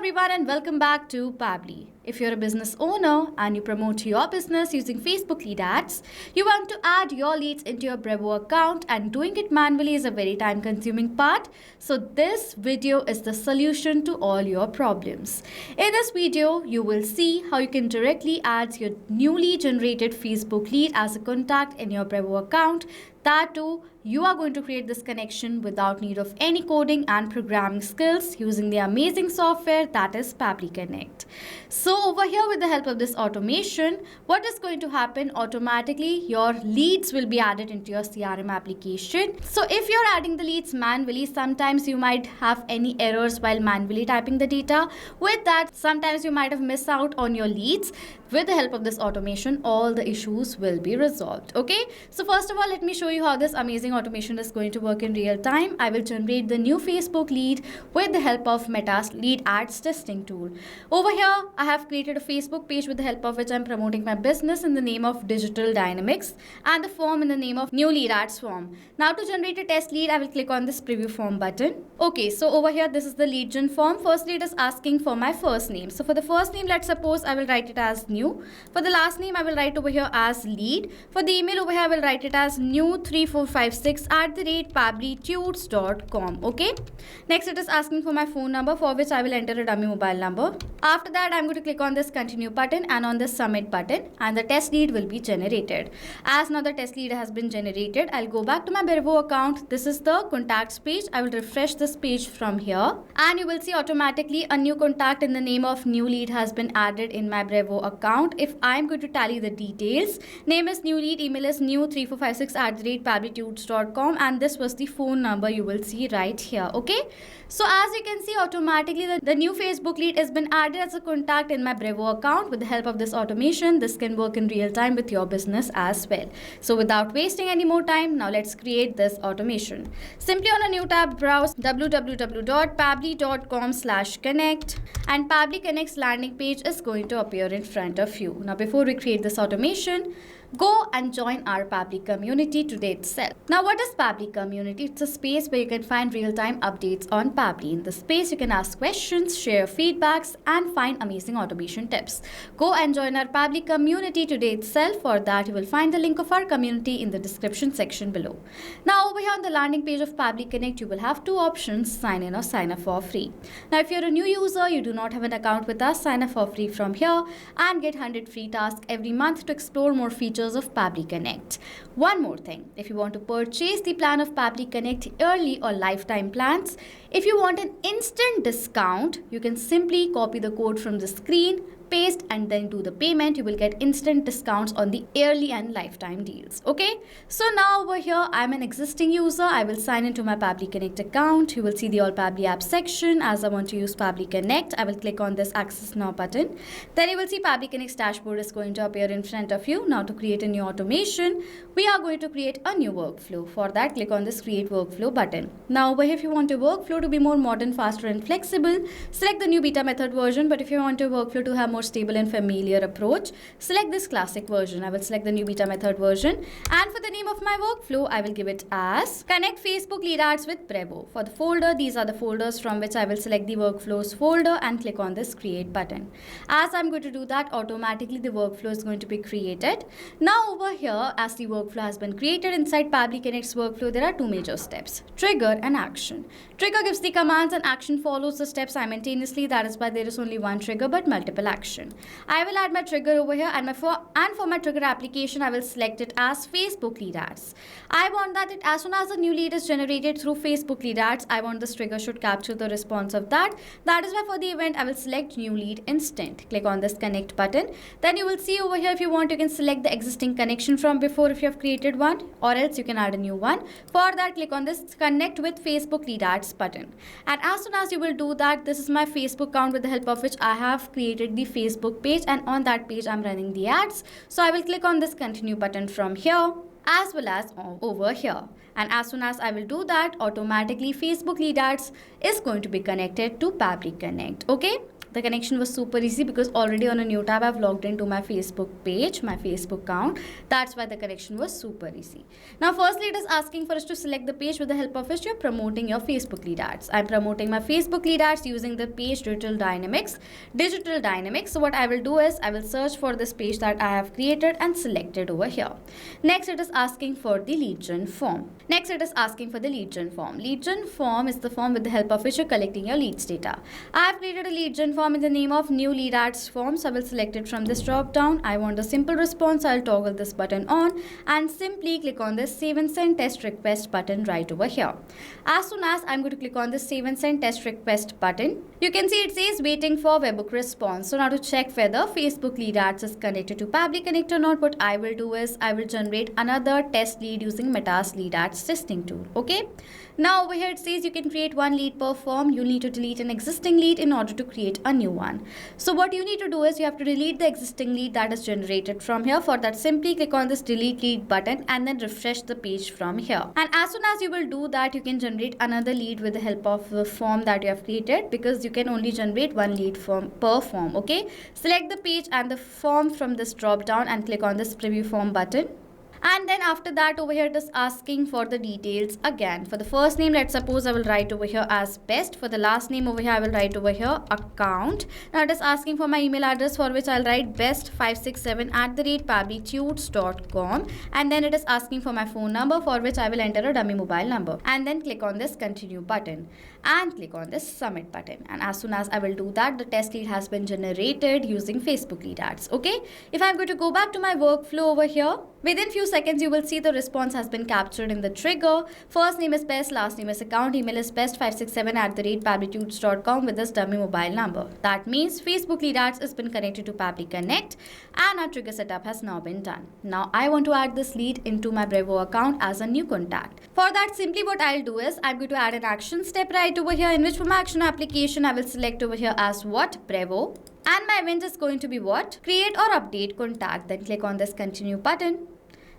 everyone and welcome back to Pabbly. If you're a business owner and you promote your business using Facebook lead ads, you want to add your leads into your Brevo account and doing it manually is a very time consuming part. So this video is the solution to all your problems. In this video, you will see how you can directly add your newly generated Facebook lead as a contact in your Brevo account. That too, you are going to create this connection without need of any coding and programming skills using the amazing software that is Pabbly Connect. So over here with the help of this automation, what is going to happen automatically, your leads will be added into your CRM application. So if you're adding the leads manually, sometimes you might have any errors while manually typing the data. With that, sometimes you might have missed out on your leads. With the help of this automation, all the issues will be resolved. Okay, so first of all, let me show you how this amazing automation is going to work in real time. I will generate the new Facebook lead with the help of Meta's lead ads testing tool. Over here, I have created a Facebook page with the help of which I'm promoting my business in the name of Digital Dynamics and the form in the name of New Lead Ads form. Now to generate a test lead, I will click on this preview form button. Okay, so over here, this is the lead gen form. Firstly, it is asking for my first name. So for the first name, let's suppose I will write it as new. For the last name, I will write over here as lead. For the email over here, I will write it as new3456@pabblytudes.com. Okay. Next, it is asking for my phone number, for which I will enter a dummy mobile number. After that, I'm going to click on this continue button and on this submit button, and the test lead will be generated. As now the test lead has been generated, I'll go back to my Brevo account. This is the contacts page. I will refresh this page from here, and you will see automatically a new contact in the name of new lead has been added in my Brevo account. If I'm going to tally the details, name is new lead, email is new3456@pabblytudes.com, and this was the phone number you will see right here. Okay, so as you can see, automatically the new Facebook lead has been added as a contact in my Brevo account. With the help of this automation, this can work in real time with your business as well. So without wasting any more time, now let's create this automation. Simply on a new tab, browse www.pabbly.com/connect, and Pabbly Connect's landing page is going to appear in front of you. Now before we create this automation, go and join our Pabbly community today itself. Now what is Pabbly community? It's a space where you can find real-time updates on Pabbly. In this space, you can ask questions, share feedbacks, and find amazing automation tips. Go and join our Pabbly community today itself. For that, you will find the link of our community in the description section below. Now over here on the landing page of Pabbly Connect, you will have two options, sign in or sign up for free. Now if you're a new user, you do not have an account with us, sign up for free from here and get 100 free tasks every month to explore more features of Pabbly Connect. One more thing, if you want to purchase the plan of Pabbly Connect yearly or lifetime plans, if you want an instant discount, you can simply copy the code from the screen, paste and then do the payment. You will get instant discounts on the yearly and lifetime deals. Okay, so now over here I'm an existing user. I will sign into my Pabbly Connect account. You will see the all Pabbly apps section. As I want to use Pabbly Connect, I will click on this access now button. Then you will see Pabbly Connect's dashboard is going to appear in front of you. Now to create a new automation, we are going to create a new workflow. For that, click on this create workflow button. Now over here, if you want your workflow to be more modern, faster and flexible, select the new beta method version. But if you want your workflow to have more stable and familiar approach, select this classic version. I will select the new beta method version, and for the name of my workflow, I will give it as Connect Facebook Lead Ads with Brevo. For the folder, these are the folders from which I will select the workflows folder and click on this create button. As I'm going to do that, automatically the workflow is going to be created. Now over here, as the workflow has been created inside Pabbly Connect's workflow, there are two major steps, trigger and action. Trigger gives the commands and action follows the steps simultaneously. That is why there is only one trigger but multiple actions. I will add my trigger over here, and for my trigger application, I will select it as Facebook lead ads. I want that as soon as a new lead is generated through Facebook lead ads, I want this trigger should capture the response of that. That is why for the event, I will select new lead instant. Click on this connect button. Then you will see over here, if you want, you can select the existing connection from before if you have created one, or else you can add a new one. For that, click on this connect with Facebook lead ads button. And as soon as you will do that, this is my Facebook account with the help of which I have created the Facebook page, and on that page I'm running the ads. So I will click on this continue button from here as well as over here, and as soon as I will do that, automatically Facebook lead ads is going to be connected to Pabbly Connect. Okay, The connection was super easy because already on a new tab I've logged into my Facebook page, my Facebook account. That's why the connection was super easy. Now firstly it is asking for us to select the page with the help of which you're promoting your Facebook lead ads. I'm promoting my Facebook lead ads using the page Digital Dynamics. So what I will do is I will search for this page that I have created and select it over here. Next it is asking for the lead gen form. Lead gen form is the form with the help of which you're collecting your leads data. I have created a lead gen form in the name of new lead ads form. So I will select it from this drop down. I want a simple response. I'll toggle this button on and simply click on this save and send test request button right over here. As soon as I'm going to click on this save and send test request button, you can see it says waiting for webhook response. So now to check whether Facebook lead ads is connected to Pabbly Connect or not, what I will do is I will generate another test lead using Meta's lead ads testing tool. Okay. Now over here it says you can create one lead per form. You need to delete an existing lead in order to create a new one. So what you need to do is you have to delete the existing lead that is generated from here. For that, simply click on this delete lead button and then refresh the page from here. And as soon as you will do that, you can generate another lead with the help of the form that you have created, because you can only generate one lead per form. Okay, select the page and the form from this drop down and click on this preview form button. And then after that over here it is asking for the details again. For the first name, let's suppose I will write over here as best. For the last name over here I will write over here account. Now it is asking for my email address, for which I'll write best567@pabblytudes.com, and then it is asking for my phone number, for which I will enter a dummy mobile number, and then click on this continue button and click on this submit button. And as soon as I will do that, the test lead has been generated using Facebook lead ads. Okay, if I'm going to go back to my workflow over here, within few seconds you will see the response has been captured in the trigger. First name is best, last name is account, email is best567@pabblytudes.com with this dummy mobile number. That means Facebook lead ads has been connected to Pabbly Connect and our trigger setup has now been done. Now I want to add this lead into my Brevo account as a new contact. For that, simply what I'll do is I'm going to add an action step right over here, in which for my action application I will select over here as what? Brevo. And my event is going to be what? Create or update contact. Then click on this continue button.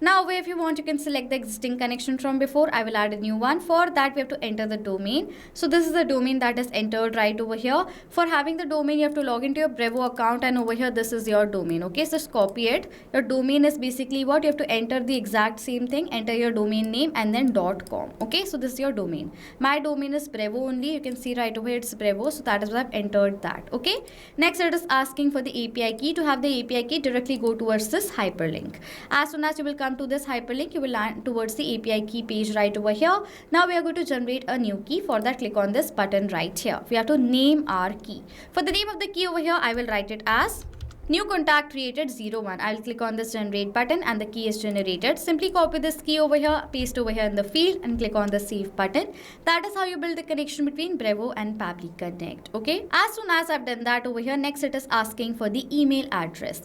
Now if you want, you can select the existing connection from before. I will add a new one. For that we have to enter the domain. So this is the domain that is entered right over here. For having the domain, you have to log into your Brevo account, and over here this is your domain. Okay, so just copy it. Your domain is basically what? You have to enter the exact same thing. Enter your domain name and then .com. Okay, so this is your domain. My domain is Brevo only. You can see right over here it's Brevo. So that is why I've entered that. Okay. Next it is asking for the API key. To have the API key, directly go towards this hyperlink. As soon as you will come to this hyperlink, you will land towards the API key page right over here. Now we are going to generate a new key. For that, click on this button right here. We have to name our key. For the name of the key over here, I will write it as new contact created 01. I'll click on this generate button and the key is generated. Simply copy this key over here, paste over here in the field and click on the save button. That is how you build the connection between Brevo and Pabbly Connect. Okay. As soon as I've done that over here, next it is asking for the email address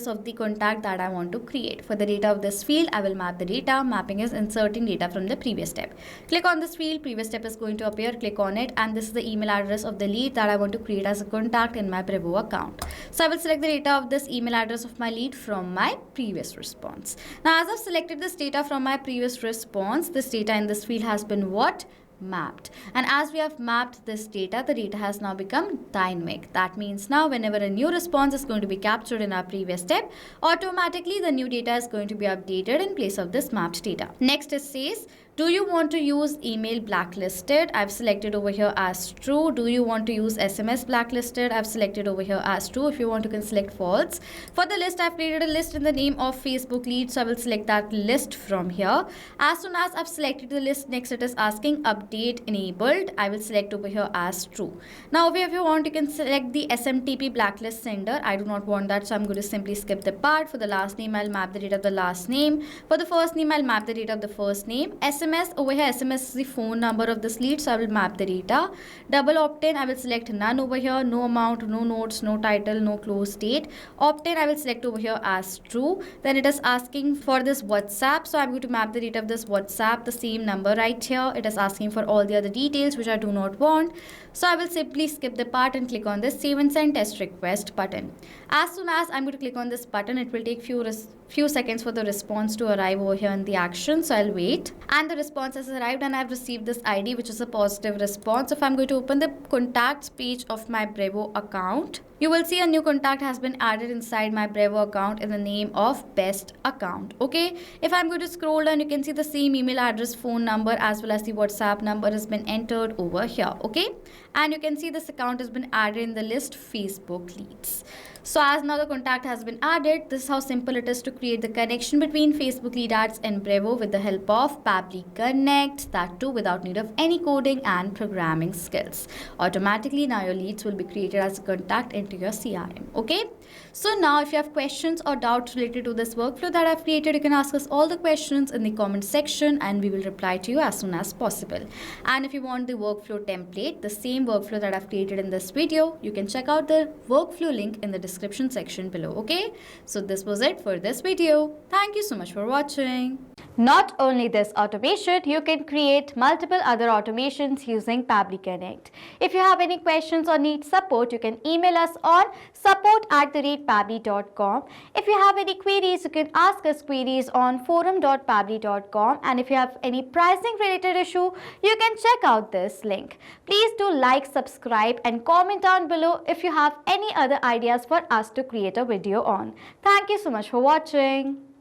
of the contact that I want to create. For the data of this field, I will map the data. Mapping is inserting data from the previous step. Click on this field, previous step is going to appear. Click on it, and this is the email address of the lead that I want to create as a contact in my Brevo account. So I will select the data of this email address of my lead from my previous response. Now as I've selected this data from my previous response, this data in this field has been what? Mapped. And as we have mapped this data, the data has now become dynamic. That means now whenever a new response is going to be captured in our previous step, automatically the new data is going to be updated in place of this mapped data. Next it says, do you want to use email blacklisted? I've selected over here as true. Do you want to use SMS blacklisted? I've selected over here as true. If you want, you can select false. For the list, I've created a list in the name of Facebook leads. So I will select that list from here. As soon as I've selected the list, next it is asking update enabled. I will select over here as true. Now if you want, you can select the SMTP blacklist sender. I do not want that, so I'm going to simply skip the part. For the last name, I'll map the data of the last name. For the first name, I'll map the data of the first name. SMS, over here SMS is the phone number of this lead, so I will map the data. Double opt-in, I will select none over here. No amount, no notes, no title, no close date. Opt-in, I will select over here as true. Then it is asking for this WhatsApp, so I'm going to map the data of this WhatsApp, the same number right here. It is asking for all the other details which I do not want, so I will simply skip the part and click on this save and send test request button. As soon as I'm going to click on this button, it will take few few seconds for the response to arrive over here in the action, so I'll wait. And the response has arrived and I've received this ID, which is a positive response. If I'm going to open the contacts page of my Brevo account, you will see a new contact has been added inside my Brevo account in the name of best account. Okay, if I'm going to scroll down, you can see the same email address, phone number as well as the WhatsApp number has been entered over here. Okay, and you can see this account has been added in the list Facebook leads. So as now the contact has been added, this is how simple it is to create the connection between Facebook lead ads and Brevo with the help of Pabbly Connect, that too without need of any coding and programming skills. Automatically now your leads will be created as a contact into your CRM. Okay, so now if you have questions or doubts related to this workflow that I've created, you can ask us all the questions in the comment section and we will reply to you as soon as possible. And if you want the workflow template, the same workflow that I've created in this video, you can check out the workflow link in the description section below. Okay, so this was it for this video. Thank you so much for watching. Not only this automation, you can create multiple other automations using Pabbly Connect. If you have any questions or need support, you can email us on support@pabbly.com. If you have any queries, you can ask us queries on forum.pabbly.com. And if you have any pricing related issue, you can check out this link. Please do like, subscribe and comment down below if you have any other ideas for us to create a video on. Thank you so much for watching.